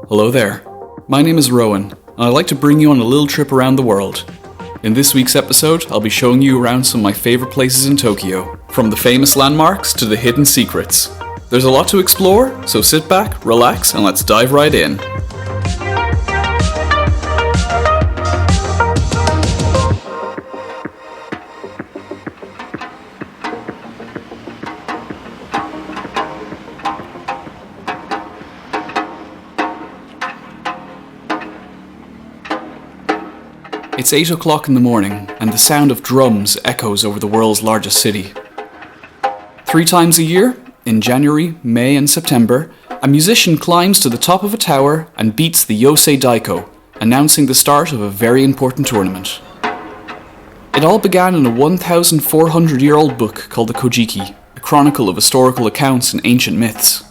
Hello there. My name is Rowan, and I'd like to bring you on a little trip around the world. In this week's episode, I'll be showing you around some of my favourite places in Tokyo, from the famous landmarks to the hidden secrets. There's a lot to explore, so sit back, relax, and let's dive right in. It's 8 o'clock in the morning, and the sound of drums echoes over the world's largest city. 3 times a year, in January, May and September, a musician climbs to the top of a tower and beats the Yosei Daiko, announcing the start of a very important tournament. It all began in a 1,400-year-old book called the Kojiki, a chronicle of historical accounts and ancient myths.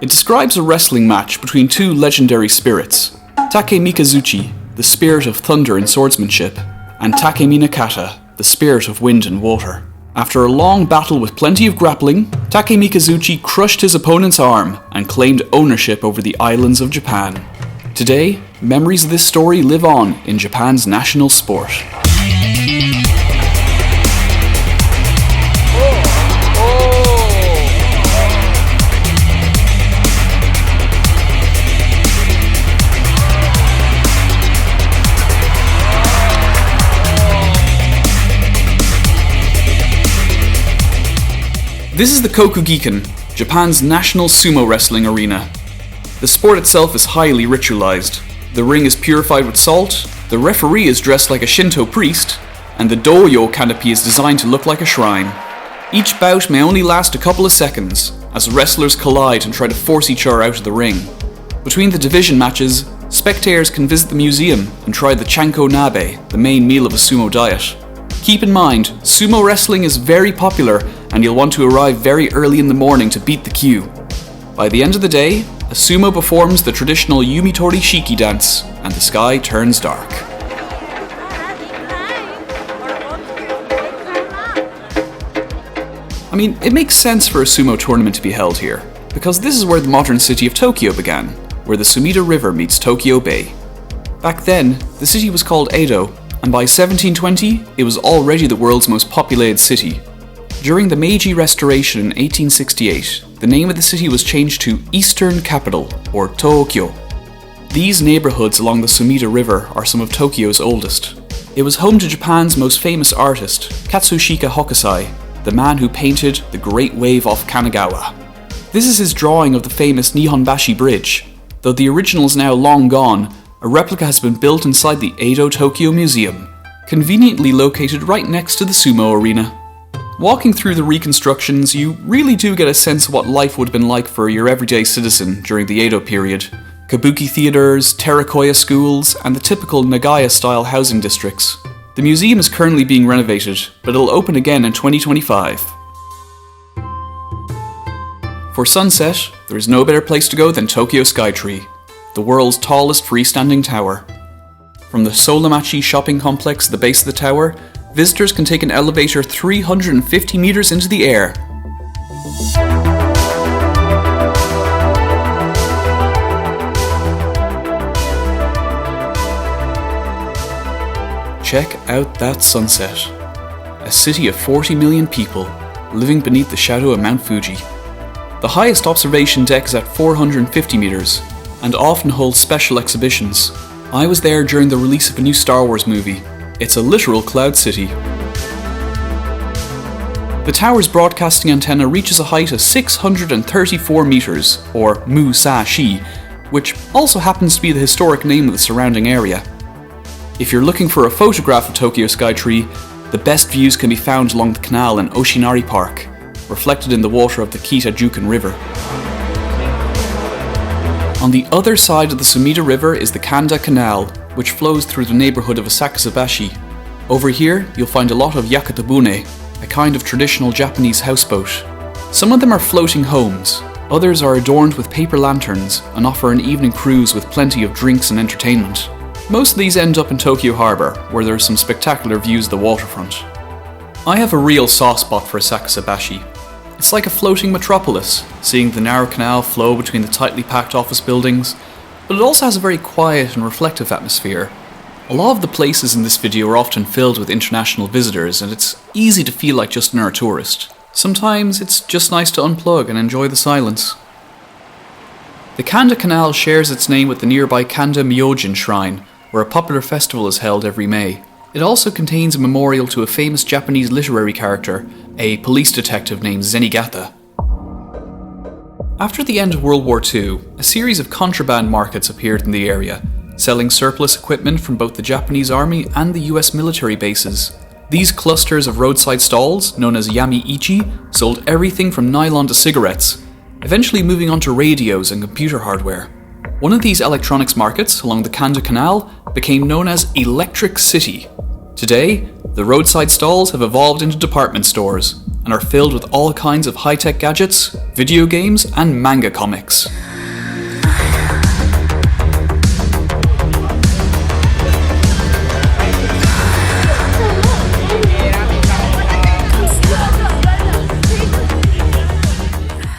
It describes a wrestling match between 2 legendary spirits, Take Mikazuchi, the spirit of thunder and swordsmanship, and Takemi Nakata, the spirit of wind and water. After a long battle with plenty of grappling, Take Mikazuchi crushed his opponent's arm and claimed ownership over the islands of Japan. Today, memories of this story live on in Japan's national sport. This is the Kokugikan, Japan's national sumo wrestling arena. The sport itself is highly ritualized. The ring is purified with salt, the referee is dressed like a Shinto priest, and the doyo canopy is designed to look like a shrine. Each bout may only last a couple of seconds, as wrestlers collide and try to force each other out of the ring. Between the division matches, spectators can visit the museum and try the chanko nabe, the main meal of a sumo diet. Keep in mind, sumo wrestling is very popular and you'll want to arrive very early in the morning to beat the queue. By the end of the day, a sumo performs the traditional Yumitori Shiki dance and the sky turns dark. I mean, it makes sense for a sumo tournament to be held here, because this is where the modern city of Tokyo began, where the Sumida River meets Tokyo Bay. Back then, the city was called Edo, and by 1720, it was already the world's most populated city. During the Meiji Restoration in 1868, the name of the city was changed to Eastern Capital, or Tokyo. These neighborhoods along the Sumida River are some of Tokyo's oldest. It was home to Japan's most famous artist, Katsushika Hokusai, the man who painted the Great Wave off Kanagawa. This is his drawing of the famous Nihonbashi Bridge. Though the original is now long gone, a replica has been built inside the Edo-Tokyo Museum, conveniently located right next to the sumo arena. Walking through the reconstructions, you really do get a sense of what life would have been like for your everyday citizen during the Edo period. Kabuki theatres, Terrakoya schools, and the typical Nagaya-style housing districts. The museum is currently being renovated, but it'll open again in 2025. For sunset, there is no better place to go than Tokyo Skytree, the world's tallest freestanding tower. From the Solamachi shopping complex at the base of the tower, visitors can take an elevator 350 meters into the air. Check out that sunset. A city of 40 million people living beneath the shadow of Mount Fuji. The highest observation deck is at 450 meters and often holds special exhibitions. I was there during the release of a new Star Wars movie. It's a literal cloud city. The tower's broadcasting antenna reaches a height of 634 meters, or Musashi, which also happens to be the historic name of the surrounding area. If you're looking for a photograph of Tokyo Skytree, the best views can be found along the canal in Oshinari Park, reflected in the water of the Kita-jukan River. On the other side of the Sumida River is the Kanda Canal, which flows through the neighbourhood of Asakusabashi. Over here, you'll find a lot of yakitabune, a kind of traditional Japanese houseboat. Some of them are floating homes, others are adorned with paper lanterns and offer an evening cruise with plenty of drinks and entertainment. Most of these end up in Tokyo Harbour, where there are some spectacular views of the waterfront. I have a real soft spot for Asakusabashi. It's like a floating metropolis, seeing the narrow canal flow between the tightly packed office buildings, but it also has a very quiet and reflective atmosphere. A lot of the places in this video are often filled with international visitors, and it's easy to feel like just another tourist. Sometimes it's just nice to unplug and enjoy the silence. The Kanda Canal shares its name with the nearby Kanda Myojin shrine, where a popular festival is held every May. It also contains a memorial to a famous Japanese literary character, a police detective named Zenigata. After the end of World War II, a series of contraband markets appeared in the area, selling surplus equipment from both the Japanese army and the US military bases. These clusters of roadside stalls, known as yami-ichi, sold everything from nylon to cigarettes, eventually moving on to radios and computer hardware. One of these electronics markets along the Kanda Canal became known as Electric City. Today, the roadside stalls have evolved into department stores and are filled with all kinds of high-tech gadgets, video games, and manga comics.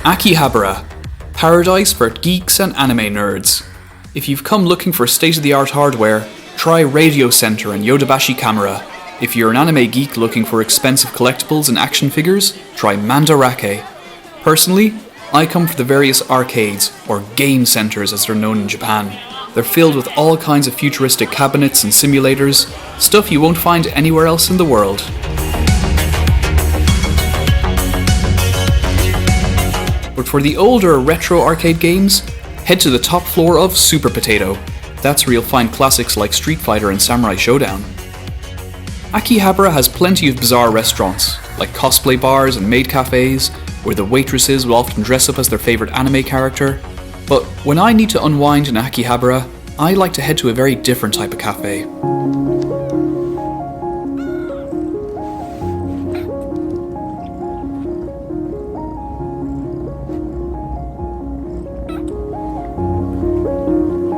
Akihabara, paradise for geeks and anime nerds. If you've come looking for state-of-the-art hardware, try Radio Center and Yodobashi Camera. If you're an anime geek looking for expensive collectibles and action figures, try Mandarake. Personally, I come for the various arcades, or game centers as they're known in Japan. They're filled with all kinds of futuristic cabinets and simulators, stuff you won't find anywhere else in the world. But for the older retro arcade games, head to the top floor of Super Potato. That's where you'll find classics like Street Fighter and Samurai Showdown. Akihabara has plenty of bizarre restaurants, like cosplay bars and maid cafes, where the waitresses will often dress up as their favourite anime character. But when I need to unwind in Akihabara, I like to head to a very different type of cafe.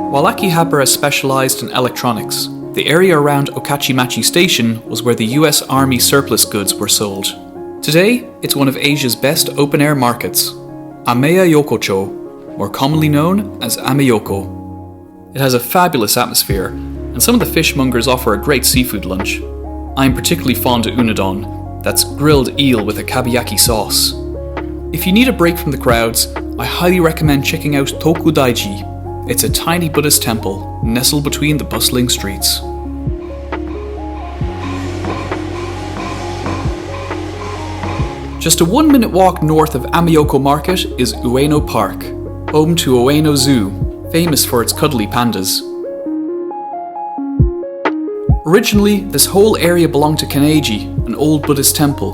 While Akihabara specialised in electronics, the area around Okachimachi Station was where the US Army surplus goods were sold. Today, it's one of Asia's best open-air markets, Ameyoko, more commonly known as Ameyoko. It has a fabulous atmosphere, and some of the fishmongers offer a great seafood lunch. I'm particularly fond of unadon, that's grilled eel with a kabiyaki sauce. If you need a break from the crowds, I highly recommend checking out Tokudaiji. It's a tiny Buddhist temple, nestled between the bustling streets. Just a 1-minute walk north of Ameyoko Market is Ueno Park, home to Ueno Zoo, famous for its cuddly pandas. Originally, this whole area belonged to Kanneiji, an old Buddhist temple.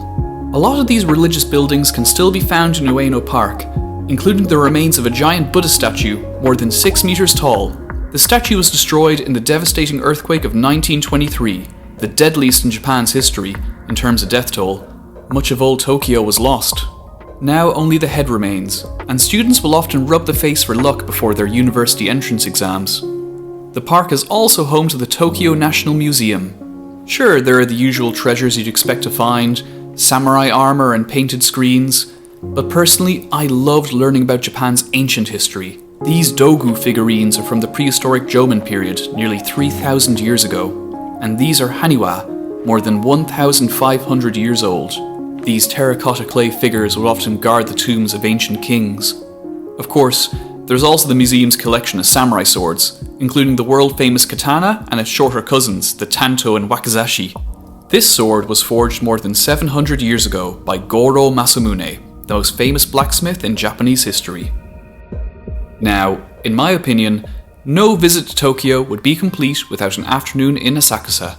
A lot of these religious buildings can still be found in Ueno Park, including the remains of a giant Buddha statue more than 6 meters tall. The statue was destroyed in the devastating earthquake of 1923, the deadliest in Japan's history in terms of death toll. Much of old Tokyo was lost. Now only the head remains, and students will often rub the face for luck before their university entrance exams. The park is also home to the Tokyo National Museum. Sure, there are the usual treasures you'd expect to find, samurai armor and painted screens, but personally, I loved learning about Japan's ancient history. These dogu figurines are from the prehistoric Jomon period, nearly 3,000 years ago, and these are haniwa, more than 1,500 years old. These terracotta clay figures would often guard the tombs of ancient kings. Of course, there's also the museum's collection of samurai swords, including the world-famous katana and its shorter cousins, the tanto and wakizashi. This sword was forged more than 700 years ago by Goro Masamune, the most famous blacksmith in Japanese history. Now, in my opinion, no visit to Tokyo would be complete without an afternoon in Asakusa.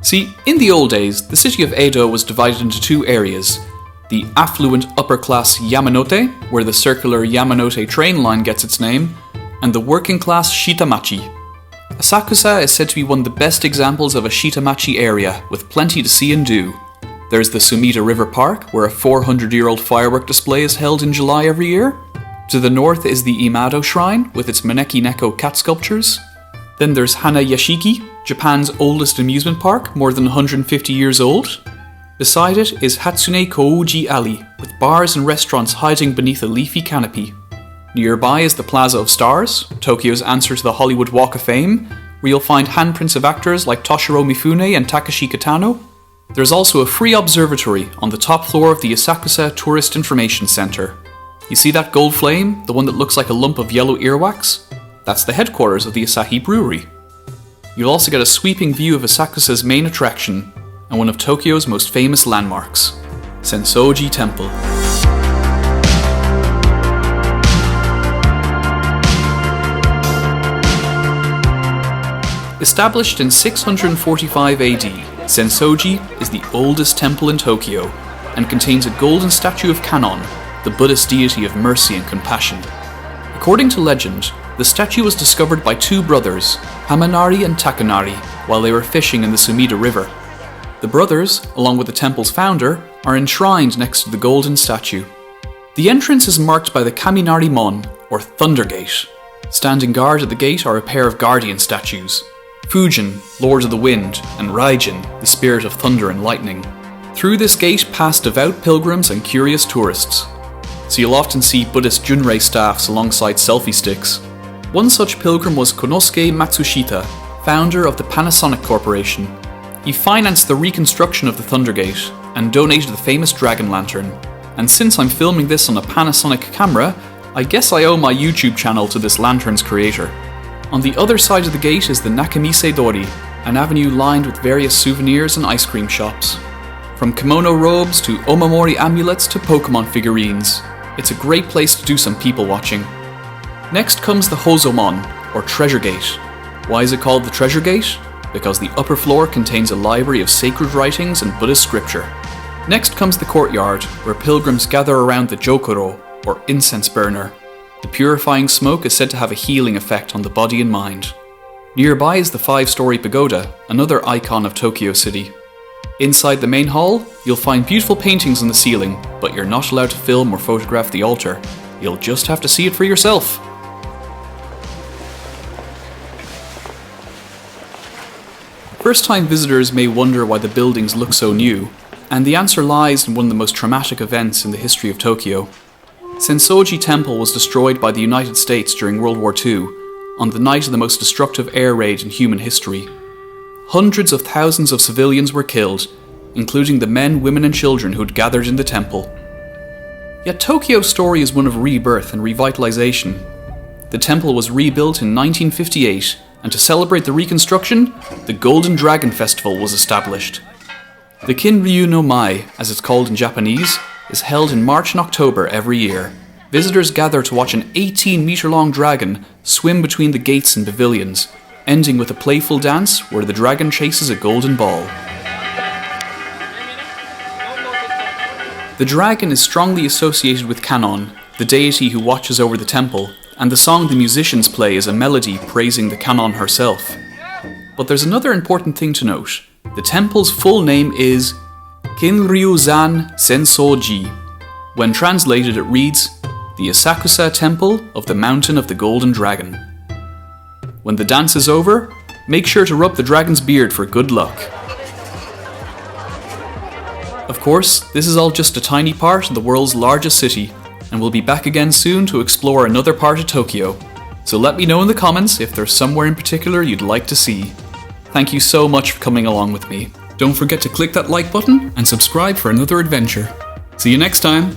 See, in the old days, the city of Edo was divided into two areas: the affluent upper-class Yamanote, where the circular Yamanote train line gets its name, and the working-class Shitamachi. Asakusa is said to be one of the best examples of a Shitamachi area, with plenty to see and do. There's the Sumida River Park, where a 400-year-old firework display is held in July every year. To the north is the Imado Shrine, with its Maneki Neko cat sculptures. Then there's Hanayashiki, Japan's oldest amusement park, more than 150 years old. Beside it is Hatsune Kouji Alley, with bars and restaurants hiding beneath a leafy canopy. Nearby is the Plaza of Stars, Tokyo's answer to the Hollywood Walk of Fame, where you'll find handprints of actors like Toshiro Mifune and Takashi Kitano. There's also a free observatory on the top floor of the Asakusa Tourist Information Center. You see that gold flame, the one that looks like a lump of yellow earwax? That's the headquarters of the Asahi Brewery. You'll also get a sweeping view of Asakusa's main attraction and one of Tokyo's most famous landmarks, Senso-ji Temple. Established in 645 AD, Senso-ji is the oldest temple in Tokyo and contains a golden statue of Kannon, the Buddhist deity of mercy and compassion. According to legend, the statue was discovered by two brothers, Hamanari and Takanari, while they were fishing in the Sumida River. The brothers, along with the temple's founder, are enshrined next to the golden statue. The entrance is marked by the Kaminari Mon, or Thunder Gate. Standing guard at the gate are a pair of guardian statues, Fujin, Lord of the Wind, and Raijin, the spirit of thunder and lightning. Through this gate pass devout pilgrims and curious tourists, so you'll often see Buddhist Junrei staffs alongside selfie sticks. One such pilgrim was Konosuke Matsushita, founder of the Panasonic Corporation. He financed the reconstruction of the Thunder Gate and donated the famous dragon lantern. And since I'm filming this on a Panasonic camera, I guess I owe my YouTube channel to this lantern's creator. On the other side of the gate is the Nakamise Dori, an avenue lined with various souvenirs and ice cream shops. From kimono robes to omamori amulets to Pokemon figurines, it's a great place to do some people watching. Next comes the Hozomon, or Treasure Gate. Why is it called the Treasure Gate? Because the upper floor contains a library of sacred writings and Buddhist scripture. Next comes the courtyard, where pilgrims gather around the Jokoro, or incense burner. The purifying smoke is said to have a healing effect on the body and mind. Nearby is the 5-story pagoda, another icon of Tokyo City. Inside the main hall, you'll find beautiful paintings on the ceiling, but you're not allowed to film or photograph the altar. You'll just have to see it for yourself. First-time visitors may wonder why the buildings look so new, and the answer lies in one of the most traumatic events in the history of Tokyo. Senso-ji Temple was destroyed by the United States during World War II, on the night of the most destructive air raid in human history. Hundreds of thousands of civilians were killed, including the men, women and children who had gathered in the temple. Yet Tokyo's story is one of rebirth and revitalization. The temple was rebuilt in 1958, and to celebrate the reconstruction, the Golden Dragon Festival was established. The Kinryu no Mai, as it's called in Japanese, is held in March and October every year. Visitors gather to watch an 18-meter-long dragon swim between the gates and pavilions, ending with a playful dance where the dragon chases a golden ball. The dragon is strongly associated with Kannon, the deity who watches over the temple, and the song the musicians play is a melody praising the Kannon herself. But there's another important thing to note. The temple's full name is Kinryuzan Senso-ji. When translated, it reads, the Asakusa Temple of the Mountain of the Golden Dragon. When the dance is over, make sure to rub the dragon's beard for good luck. Of course, this is all just a tiny part of the world's largest city, and we'll be back again soon to explore another part of Tokyo. So let me know in the comments if there's somewhere in particular you'd like to see. Thank you so much for coming along with me. Don't forget to click that like button and subscribe for another adventure. See you next time!